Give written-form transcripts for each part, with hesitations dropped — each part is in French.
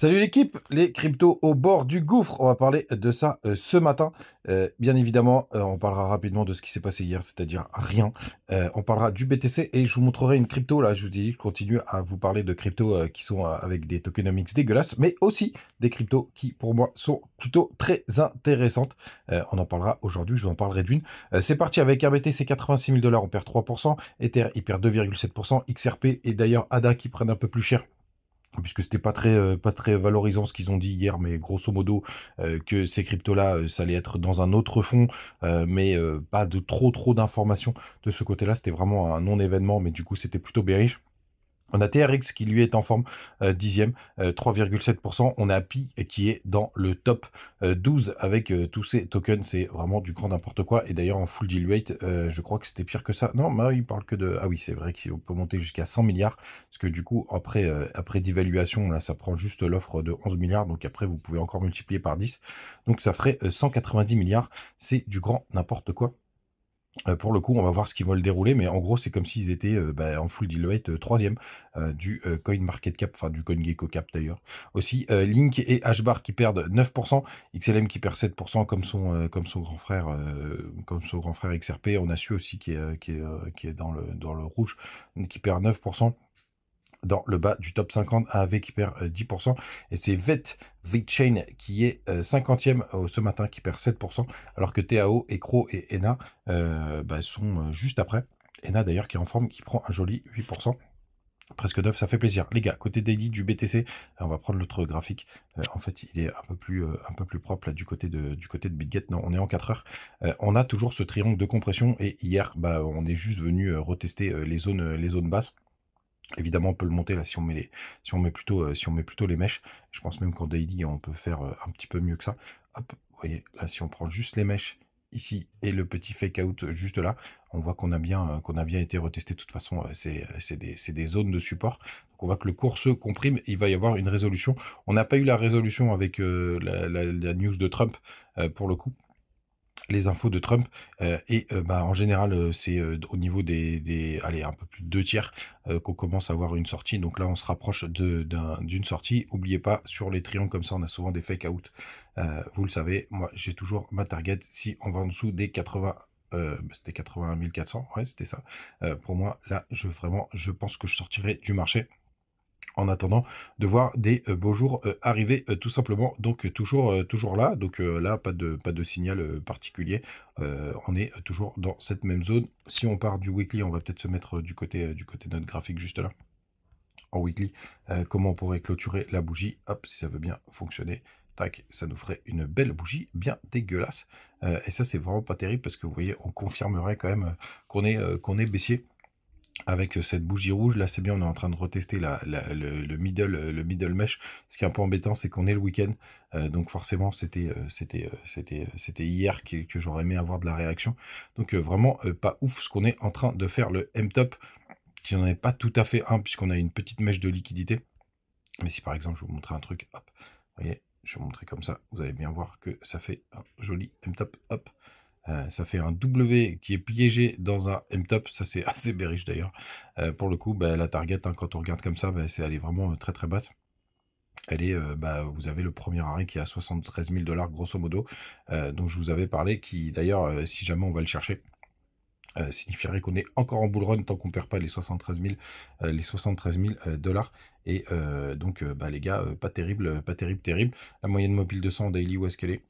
Salut l'équipe, les cryptos au bord du gouffre. On va parler de ça ce matin. Bien évidemment, on parlera rapidement de ce qui s'est passé hier, c'est-à-dire rien. On parlera du BTC et je vous montrerai une crypto. Là, je vous dis, je continue à vous parler de cryptos qui sont avec des tokenomics dégueulasses, mais aussi des cryptos qui, pour moi, sont plutôt très intéressantes. On en parlera aujourd'hui, je vous en parlerai d'une. C'est parti avec un BTC 86 000 $, on perd 3%. Ether, il perd 2,7%. XRP et d'ailleurs ADA qui prennent un peu plus cher puisque c'était pas très valorisant ce qu'ils ont dit hier, mais grosso modo que ces cryptos-là, ça allait être dans un autre fonds, mais pas de trop d'informations de ce côté-là. C'était vraiment un non-événement, mais du coup c'était plutôt bearish. On a TRX qui lui est en forme, 10e, 3,7%. On a Pi qui est dans le top 12 avec tous ces tokens. C'est vraiment du grand n'importe quoi. Et d'ailleurs, en full deal rate, je crois que c'était pire que ça. Non, mais il parle que de... Ah oui, c'est vrai qu'on peut monter jusqu'à 100 milliards. Parce que du coup, après d'évaluation, là, ça prend juste l'offre de 11 milliards. Donc après, vous pouvez encore multiplier par 10. Donc ça ferait 190 milliards. C'est du grand n'importe quoi. Pour le coup, on va voir ce qu'ils vont le dérouler, mais en gros, c'est comme s'ils étaient en full deal rate, troisième du Coin Market Cap, enfin du CoinGecko Cap d'ailleurs. Aussi, Link et HBAR qui perdent 9%, XLM qui perd 7% comme son grand frère XRP. On a su aussi qui est dans le rouge, qui perd 9%. Dans le bas du top 50, AAV qui perd 10%, et c'est VeChain qui est 50e ce matin qui perd 7%, alors que TAO, Ecro et ENA sont juste après. ENA d'ailleurs qui est en forme, qui prend un joli 8%. Presque 9, ça fait plaisir. Les gars, côté daily du BTC, on va prendre l'autre graphique. En fait, il est un peu plus propre là du côté de BitGet. Non, on est en 4 heures. On a toujours ce triangle de compression et hier, on est juste venu retester les zones basses. Évidemment, on peut le monter là si on met plutôt les mèches. Je pense même qu'en daily, on peut faire un petit peu mieux que ça. Hop, vous voyez, là, si on prend juste les mèches ici et le petit fake out juste là, on voit qu'on a bien été retesté. De toute façon, c'est des zones de support. Donc on voit que le cours se comprime. Il va y avoir une résolution. On n'a pas eu la résolution avec la news de Trump pour le coup. Les infos de Trump en général c'est au niveau allez, un peu plus de 2 tiers qu'on commence à avoir une sortie. Donc là on se rapproche d'une sortie. Oubliez pas, sur les triangles comme ça on a souvent des fake out, vous le savez, moi j'ai toujours ma target si on va en dessous des 80. C'était 81 400, ouais c'était ça. Pour moi là je pense que je sortirai du marché en attendant de voir des beaux jours arriver tout simplement. Donc toujours là, donc là pas de signal particulier. On est toujours dans cette même zone. Si on part du weekly, on va peut-être se mettre du côté de notre graphique juste là. En weekly, comment on pourrait clôturer la bougie. Hop, si ça veut bien fonctionner. Tac, ça nous ferait une belle bougie bien dégueulasse. Et ça c'est vraiment pas terrible parce que vous voyez, on confirmerait quand même qu'on est baissier. Avec cette bougie rouge, là c'est bien, on est en train de retester le middle mesh. Ce qui est un peu embêtant, c'est qu'on est le week-end, donc forcément c'était hier que j'aurais aimé avoir de la réaction. Donc vraiment pas ouf ce qu'on est en train de faire. Le M-top, qui n'en est pas tout à fait un, puisqu'on a une petite mèche de liquidité. Mais si par exemple je vais vous montrer un truc, hop, vous voyez, je vais vous montrer comme ça, vous allez bien voir que ça fait un joli M-top, hop. Ça fait un W qui est piégé dans un M-top, ça c'est assez bearish d'ailleurs. Pour le coup, la target, quand on regarde comme ça, elle est vraiment très très basse. Elle est, vous avez le premier arrêt qui est à 73 000 $ grosso modo, dont je vous avais parlé, qui d'ailleurs, si jamais on va le chercher, signifierait qu'on est encore en bull run tant qu'on perd pas les 73 000 $. Et donc, les gars, pas terrible, pas terrible, terrible. La moyenne mobile 200 daily, où est-ce qu'elle est?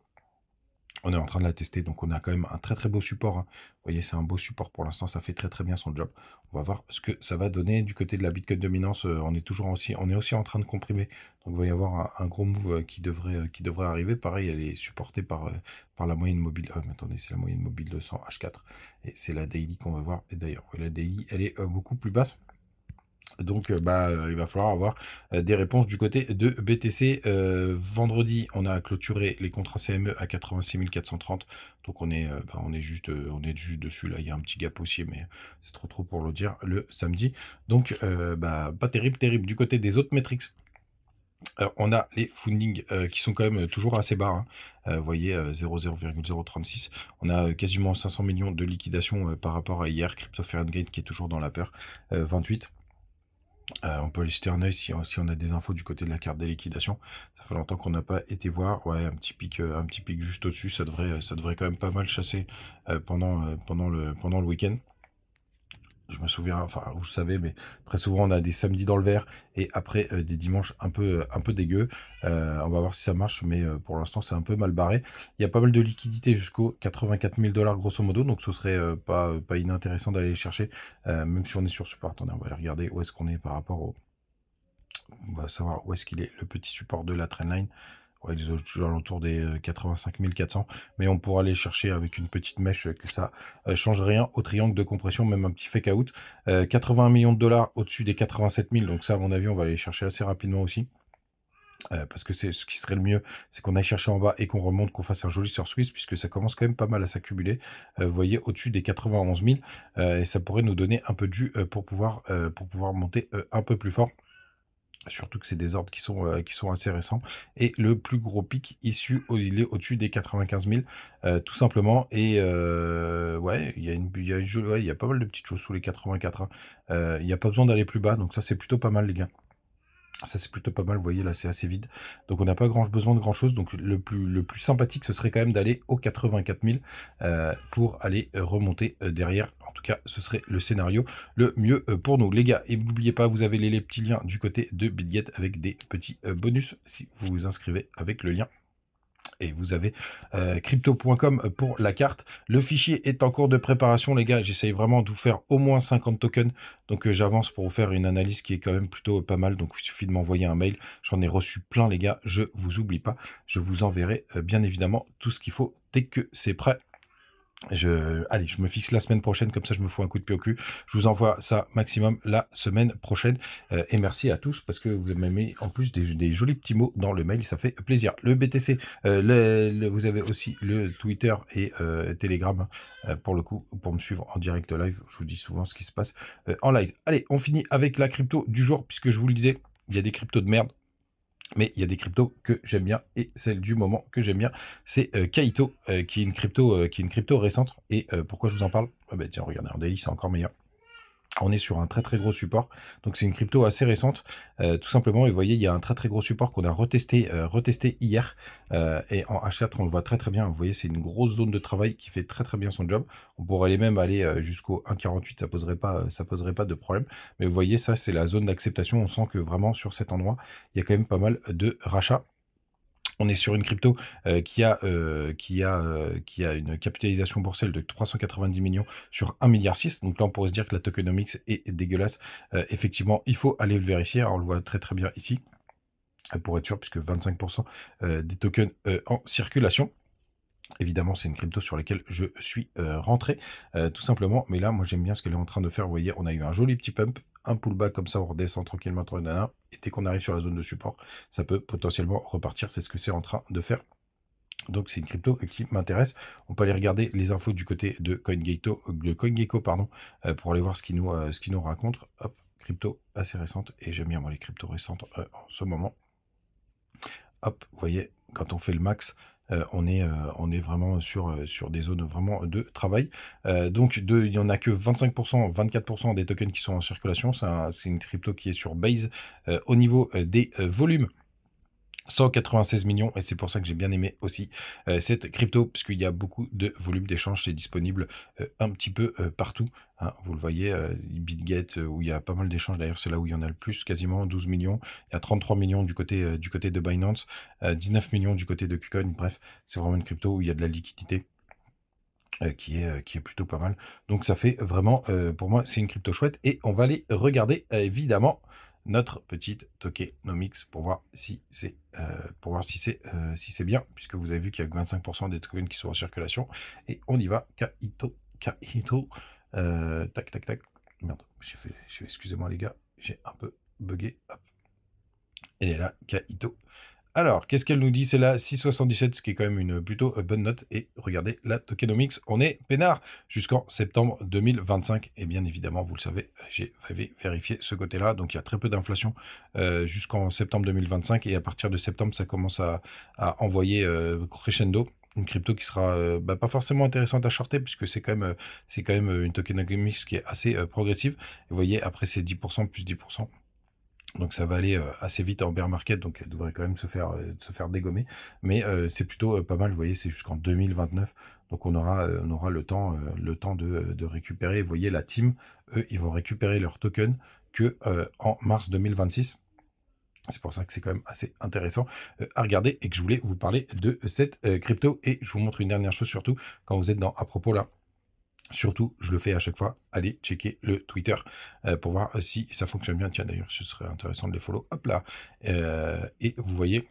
On est en train de la tester, donc on a quand même un très très beau support, hein. Vous voyez, c'est un beau support pour l'instant, ça fait très très bien son job. On va voir ce que ça va donner du côté de la Bitcoin dominance. On est aussi en train de comprimer, donc il va y avoir un gros move qui devrait arriver. Pareil, elle est supportée par la moyenne mobile. Mais attendez, c'est la moyenne mobile 200 H4 et c'est la daily qu'on va voir. Et d'ailleurs, la daily, elle est beaucoup plus basse. Donc, il va falloir avoir des réponses du côté de BTC. Vendredi, on a clôturé les contrats CME à 86 430. Donc, on est juste dessus. Là, il y a un petit gap aussi, mais c'est trop pour le dire le samedi. Donc, pas terrible, terrible. Du côté des autres métriques, on a les fundings qui sont quand même toujours assez bas, hein. Vous voyez, 0,036. On a quasiment 500 millions de liquidation par rapport à hier. Crypto Fahrenheit qui est toujours dans la peur, 28. On peut aller jeter un œil si on a des infos du côté de la carte des liquidations. Ça fait longtemps qu'on n'a pas été voir. Ouais, un petit pic juste au-dessus, ça devrait quand même pas mal chasser pendant le week-end. Je me souviens, enfin, vous savez, mais très souvent on a des samedis dans le vert et après des dimanches un peu dégueux. On va voir si ça marche, mais pour l'instant c'est un peu mal barré. Il y a pas mal de liquidités jusqu'aux 84 000 $ grosso modo, donc ce serait pas inintéressant d'aller les chercher, même si on est sur support. Attendez, on va aller regarder où est-ce qu'on est par rapport au. On va savoir où est-ce qu'il est, le petit support de la trendline. Ouais, ils sont toujours alentour des 85 400, mais on pourra aller chercher avec une petite mèche que ça change rien au triangle de compression, même un petit fake out. 81 millions de dollars au-dessus des 87 000, donc ça, à mon avis, on va aller chercher assez rapidement aussi. Parce que c'est ce qui serait le mieux, c'est qu'on aille chercher en bas et qu'on remonte, qu'on fasse un joli sur Swiss, puisque ça commence quand même pas mal à s'accumuler. Vous voyez, au-dessus des 91 000, et ça pourrait nous donner un peu de jus pour pouvoir monter un peu plus fort. Surtout que c'est des ordres qui sont assez récents. Et le plus gros pic issu, il est au-dessus des 95 000, tout simplement. Et ouais, il y a ouais, il y a pas mal de petites choses sous les 84. Hein. Il n'y a pas besoin d'aller plus bas, donc ça c'est plutôt pas mal, les gars. Ça c'est plutôt pas mal, vous voyez là c'est assez vide. Donc on n'a pas besoin de grand chose. Donc le plus sympathique ce serait quand même d'aller aux 84 000 pour aller remonter derrière. En tout cas ce serait le scénario le mieux pour nous les gars. Et n'oubliez pas, vous avez les petits liens du côté de BitGet avec des petits bonus si vous vous inscrivez avec le lien. Et vous avez crypto.com pour la carte. Le fichier est en cours de préparation, les gars. J'essaye vraiment de vous faire au moins 50 tokens. Donc j'avance pour vous faire une analyse qui est quand même plutôt pas mal. Donc il suffit de m'envoyer un mail. J'en ai reçu plein, les gars. Je vous oublie pas. Je vous enverrai bien évidemment tout ce qu'il faut dès que c'est prêt. Allez, je me fixe la semaine prochaine, comme ça je me fous un coup de pied au cul. Je vous envoie ça maximum la semaine prochaine. Et merci à tous parce que vous m'avez mis en plus des jolis petits mots dans le mail, ça fait plaisir. Le BTC, vous avez aussi le Twitter et Telegram pour le coup, pour me suivre en direct live. Je vous dis souvent ce qui se passe en live. Allez, on finit avec la crypto du jour, puisque je vous le disais, il y a des cryptos de merde. Mais il y a des cryptos que j'aime bien et celle du moment que j'aime bien, c'est Kaito, qui est une crypto récente. Et pourquoi je vous en parle? Ah bah tiens, regardez, en daily, c'est encore meilleur. On est sur un très très gros support, donc c'est une crypto assez récente, tout simplement. Et vous voyez, il y a un très très gros support qu'on a retesté hier, et en H4 on le voit très très bien. Vous voyez, c'est une grosse zone de travail qui fait très très bien son job. On pourrait même aller jusqu'au 1,48, ça poserait pas de problème. Mais vous voyez, ça c'est la zone d'acceptation. On sent que vraiment sur cet endroit, il y a quand même pas mal de rachats. On est sur une crypto qui a une capitalisation boursière de 390 millions sur 1,6 milliard. Donc là, on pourrait se dire que la tokenomics est dégueulasse. Effectivement, il faut aller le vérifier. Alors, on le voit très très bien ici, pour être sûr, puisque 25% des tokens en circulation. Évidemment, c'est une crypto sur laquelle je suis rentré, tout simplement. Mais là, moi, j'aime bien ce qu'elle est en train de faire. Vous voyez, on a eu un joli petit pump, un pullback comme ça, on redescend tranquillement. Et dès qu'on arrive sur la zone de support, ça peut potentiellement repartir. C'est ce que c'est en train de faire. Donc, c'est une crypto qui m'intéresse. On peut aller regarder les infos du côté de CoinGecko, pardon, pour aller voir ce qu'il nous raconte. Hop, crypto assez récente. Et j'aime bien, moi, les cryptos récentes en ce moment. Hop, vous voyez, quand on fait le max, on est vraiment sur des zones vraiment de travail. Donc, il n'y en a que 25%, 24% des tokens qui sont en circulation. C'est une crypto qui est sur Base. Au niveau des volumes, 196 millions, et c'est pour ça que j'ai bien aimé aussi cette crypto, puisqu'il y a beaucoup de volume d'échange, c'est disponible un petit peu partout. Hein, vous le voyez, BitGet, où il y a pas mal d'échanges, d'ailleurs c'est là où il y en a le plus, quasiment 12 millions. Il y a 33 millions du côté de Binance, 19 millions du côté de KuCoin. Bref, c'est vraiment une crypto où il y a de la liquidité. Qui est plutôt pas mal. Donc ça fait vraiment, pour moi, c'est une crypto chouette. Et on va aller regarder, évidemment, notre petite tokenomics pour voir si c'est bien, puisque vous avez vu qu'il y a que 25% des tokens qui sont en circulation. Et on y va. Kaito. Tac, tac, tac. Merde, excusez-moi les gars, j'ai un peu bugué. Hop. Elle est là, Kaito. Alors, qu'est-ce qu'elle nous dit? C'est la 6,77, ce qui est quand même une plutôt bonne note. Et regardez, la tokenomics, on est peinard jusqu'en septembre 2025. Et bien évidemment, vous le savez, j'ai vérifié ce côté-là. Donc, il y a très peu d'inflation jusqu'en septembre 2025. Et à partir de septembre, ça commence à envoyer crescendo. Une crypto qui sera pas forcément intéressante à shorter, puisque c'est quand même une tokenomics qui est assez progressive. Et vous voyez, après, c'est 10% plus 10%. Donc ça va aller assez vite en bear market, donc elle devrait quand même se faire dégommer. Mais c'est plutôt pas mal, vous voyez, c'est jusqu'en 2029. Donc on aura le temps de récupérer. Vous voyez, la team, eux, ils vont récupérer leur token que en mars 2026. C'est pour ça que c'est quand même assez intéressant à regarder et que je voulais vous parler de cette crypto. Et je vous montre une dernière chose surtout, quand vous êtes dans à propos là. Surtout, je le fais à chaque fois, allez checker le Twitter pour voir si ça fonctionne bien. Tiens, d'ailleurs, ce serait intéressant de les follow. Hop là. Et vous voyez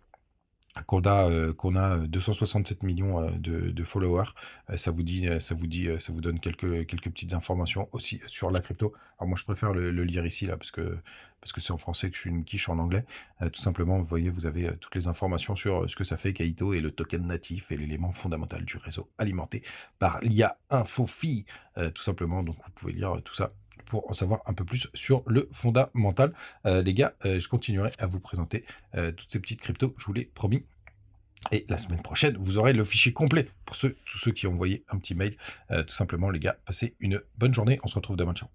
qu'on a 267 millions de followers. Ça vous donne quelques petites informations aussi sur la crypto. Alors moi, je préfère le lire ici, là, parce que c'est en français que je suis une quiche en anglais. Tout simplement, vous voyez, vous avez toutes les informations sur ce que ça fait Kaito et le token natif et l'élément fondamental du réseau alimenté par l'IA InfoFi, tout simplement. Donc, vous pouvez lire tout ça pour en savoir un peu plus sur le fondamental. Les gars, je continuerai à vous présenter toutes ces petites cryptos, je vous l'ai promis. Et la semaine prochaine, vous aurez le fichier complet pour tous ceux qui ont envoyé un petit mail. Tout simplement, les gars, passez une bonne journée. On se retrouve demain. Ciao.